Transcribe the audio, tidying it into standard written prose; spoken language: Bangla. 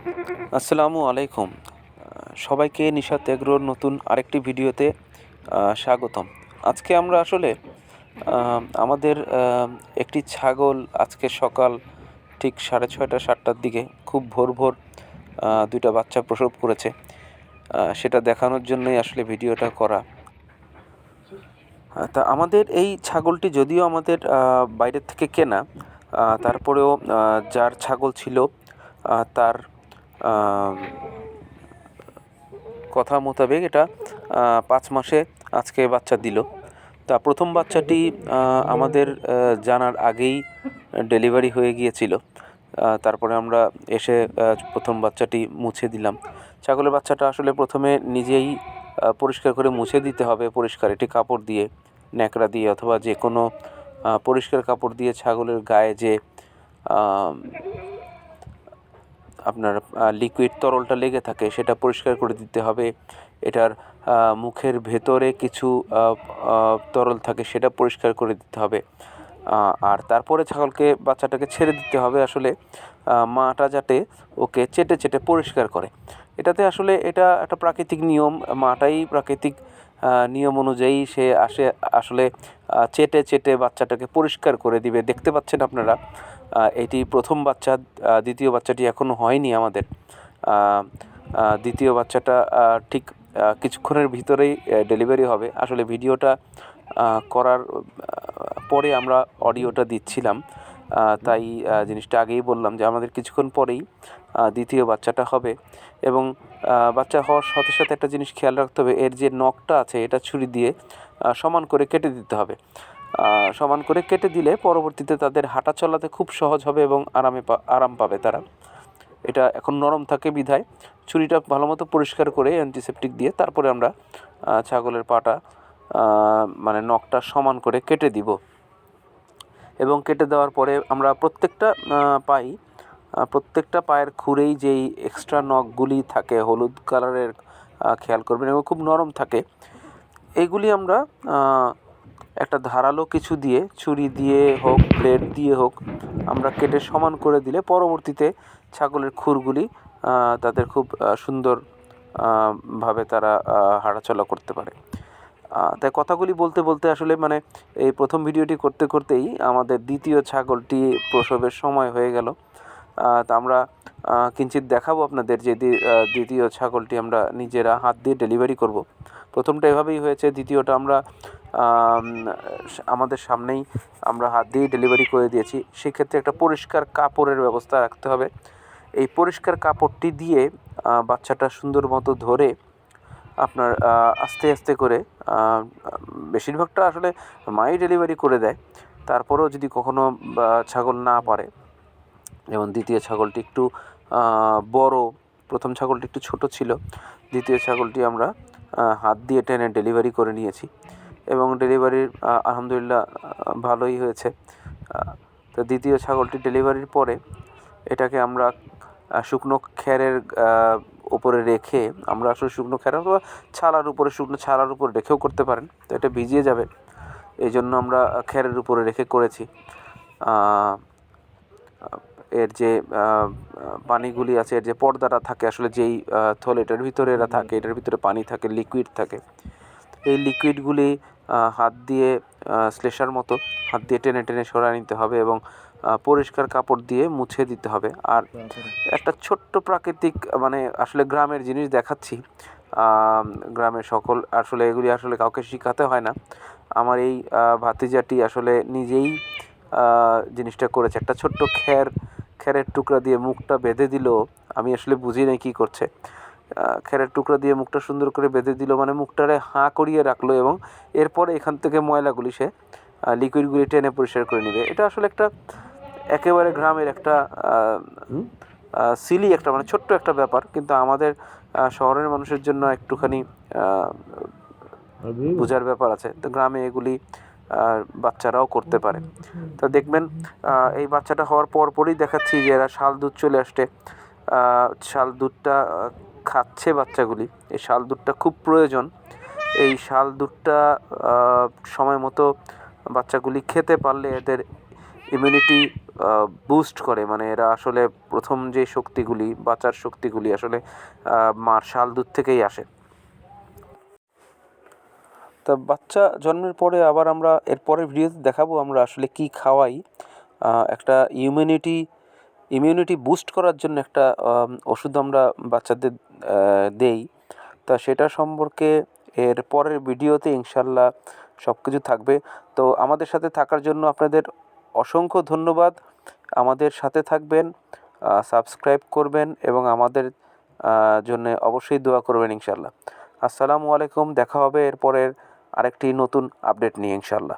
আসসালামু আলাইকুম। সবাইকে নিশাত এগ্রোর নতুন আরেকটি ভিডিওতে স্বাগতম। আজকে আমরা আসলে আমাদের একটি ছাগল আজকে সকাল ঠিক 6:30-7টার দিকে খুব ভোর 2টা বাচ্চা প্রসব করেছে। সেটা দেখানোর জন্যই আসলে ভিডিওটা করা। তা আমাদের এই ছাগলটি যদিও আমাদের বাইরের থেকে কেনা, তারপরেও যার ছাগল ছিল তার কথা মোতাবেক এটা 5 মাসে আজকে বাচ্চা দিল। তা প্রথম বাচ্চাটি আমাদের জানার আগেই ডেলিভারি হয়ে গিয়েছিল। তারপরে আমরা এসে প্রথম বাচ্চাটি মুছে দিলাম। ছাগলের বাচ্চাটা আসলে প্রথমে নিজেই পরিষ্কার করে মুছে দিতে হবে, পরিষ্কার একটি কাপড় দিয়ে, ন্যাকড়া দিয়ে অথবা যে কোনো পরিষ্কার কাপড় দিয়ে ছাগলের গায়ে যে আপনার লিকুইড তরলটা লেগে থাকে সেটা পরিষ্কার করে দিতে হবে। এটার মুখের ভেতরে কিছু তরল থাকে, সেটা পরিষ্কার করে দিতে হবে। আর তারপরে বাচ্চাটাকে ছেড়ে দিতে হবে আসলে মাটা যাতে ওকে চেটে চেটে পরিষ্কার করে। এটাতে আসলে এটা একটা প্রাকৃতিক নিয়ম, মাটাই প্রাকৃতিক নিয়ম অনুযায়ী সে আসলে চেটে চেটে বাচ্চাটাকে পরিষ্কার করে দিবে। দেখতে পাচ্ছেন আপনারা, এটি প্রথম বাচ্চা। দ্বিতীয় বাচ্চাটি এখনও হয়নি আমাদের। দ্বিতীয় বাচ্চাটা ঠিক কিছুক্ষণের ভিতরেই ডেলিভারি হবে। আসলে ভিডিওটা করার পরে আমরা অডিওটা দিচ্ছিলাম, তাই জিনিসটা আগেই বললাম যে আমাদের কিছুক্ষণ পরেই দ্বিতীয় বাচ্চাটা হবে। এবং বাচ্চা হওয়ার সাথে সাথে একটা জিনিস খেয়াল রাখতে হবে, এর যে নখটা আছে এটা ছুরি দিয়ে সমান করে কেটে দিতে হবে। সমান করে কেটে দিলে পরবর্তীতে তাদের হাঁটা চলাতে খুব সহজ হবে এবং আরাম পাবে তারা। এটা এখন নরম থাকে বিধায় ছুরিটা ভালো মতো পরিষ্কার করে অ্যান্টিসেপটিক দিয়ে তারপরে আমরা ছাগলের পাটা মানে নখটা সমান করে কেটে দিব। এবং কেটে দেওয়ার পরে আমরা প্রত্যেকটা পায়ের খুরেই যেই এক্সট্রা নখগুলি থাকে হলুদ কালারের, খেয়াল করবেন, এবং খুব নরম থাকে, এইগুলি আমরা একটা ধারালো কিছু দিয়ে, ছুরি দিয়ে হোক ব্লেড দিয়ে হোক, আমরা কেটে সমান করে দিলে পরবর্তীতে ছাগলের খুরগুলি তাদের খুব সুন্দর ভাবে তারা হাঁটাচলা করতে পারে। তাই কথাগুলি বলতে বলতে আসলে মানে এই প্রথম ভিডিওটি করতে করতেই আমাদের দ্বিতীয় ছাগলটি প্রসবের সময় হয়ে গেল। তা আমরা কিঞ্চিৎ দেখাবো আপনাদের যে দ্বিতীয় ছাগলটি আমরা নিজেরা হাত দিয়ে ডেলিভারি করব। প্রথমটা এভাবেই হয়েছে, দ্বিতীয়টা আমরা আমাদের সামনেই আমরা হাত দিয়ে ডেলিভারি করে দিয়েছি। সেক্ষেত্রে একটা পরিষ্কার কাপড়ের ব্যবস্থা রাখতে হবে। এই পরিষ্কার কাপড়টি দিয়ে বাচ্চাটা সুন্দর মতো ধরে আপনার আস্তে আস্তে করে, বেশিরভাগটা আসলে মাই ডেলিভারি করে দেয়। তারপরেও যদি কখনো ছাগল না পারে, যেমন দ্বিতীয় ছাগলটি একটু বড়, প্রথম ছাগলটি একটু ছোট ছিল, দ্বিতীয় ছাগলটি আমরা হাত দিয়ে টেনে ডেলিভারি করে নিয়েছি এবং ডেলিভারির আলহামদুলিল্লাহ ভালোই হয়েছে। তো দ্বিতীয় ছাগলটি ডেলিভারির পরে এটাকে আমরা শুকনো খ্যারের উপরে রেখে, আমরা আসলে শুকনো খ্যার অথবা শুকনো ছালার উপরে রেখেও করতে পারেন, তো এটা ভিজিয়ে যাবে, এই জন্য আমরা খ্যারের উপরে রেখে করেছি। এর যে পানিগুলি আছে, এর যে পর্দাটা থাকে, আসলে যেই থলে এটার ভিতরে এরা থাকে, এটার ভিতরে পানি থাকে, লিকুইড থাকে, এই লিকুইডগুলি হাত দিয়ে স্লেশার মতো হাত দিয়ে টেনে টেনে সরায় নিতে হবে এবং পরিষ্কার কাপড় দিয়ে মুছে দিতে হবে। আর একটা ছোট্ট প্রাকৃতিক, মানে আসলে গ্রামের জিনিস দেখাচ্ছি। গ্রামের সকল আসলে এগুলি আসলে কাউকে শেখাতে হয় না। আমার এই ভাতিজাটি আসলে নিজেই জিনিসটা করেছে। একটা ছোট্ট খ্যারের টুকরা দিয়ে মুখটা বেঁধে দিল, আমি আসলে বুঝি নাই কী করছে। খ্যারের টুকরা দিয়ে মুখটা সুন্দর করে বেঁধে দিল, মানে মুখটারে হাঁ করিয়ে রাখলো এবং এরপরে এখান থেকে ময়লাগুলি সে লিকুইডগুলি টেনে পরিষ্কার করে নেবে। এটা আসলে একটা একেবারে গ্রামের একটা সিলি একটা, মানে ছোট্ট একটা ব্যাপার, কিন্তু আমাদের শহরের মানুষের জন্য একটুখানি বোঝার ব্যাপার আছে। তো গ্রামে এগুলি বাচ্চারাও করতে পারে। তো দেখবেন এই বাচ্চাটা হওয়ার পরই দেখাচ্ছি যে এরা শাল দুধ চলে আসছে। শাল দুধটা খাচ্ছে বাচ্চাগুলি, এই শাল দুধটা খুব প্রয়োজন। এই শাল দুধটা সময় মতো বাচ্চাগুলি খেতে পারলে এদের ইমিউনিটি বুস্ট করে, মানে এরা আসলে প্রথম যে শক্তিগুলি, বাঁচার শক্তিগুলি আসলে মার শাল দুধ থেকেই আসে। তা বাচ্চা জন্মের পরে আবার আমরা এর পরের ভিডিওতে দেখাবো আমরা আসলে কি খাওয়াই একটা ইমিউনিটি বুস্ট করার জন্য একটা ওষুধ আমরা বাচ্চাদের দেই। তা সেটা সম্পর্কে এর পরের ভিডিওতে ইনশাল্লাহ সব কিছু থাকবে। তো আমাদের সাথে থাকার জন্য আপনাদের অসংখ্য ধন্যবাদ। আমাদের সাথে থাকবেন, সাবস্ক্রাইব করবেন এবং আমাদের জন্য অবশ্যই দোয়া করবেন ইনশাল্লাহ। আসসালামু আলাইকুম। দেখা হবে এরপরের আরেকটি নতুন আপডেট নিয়ে ইনশাল্লাহ।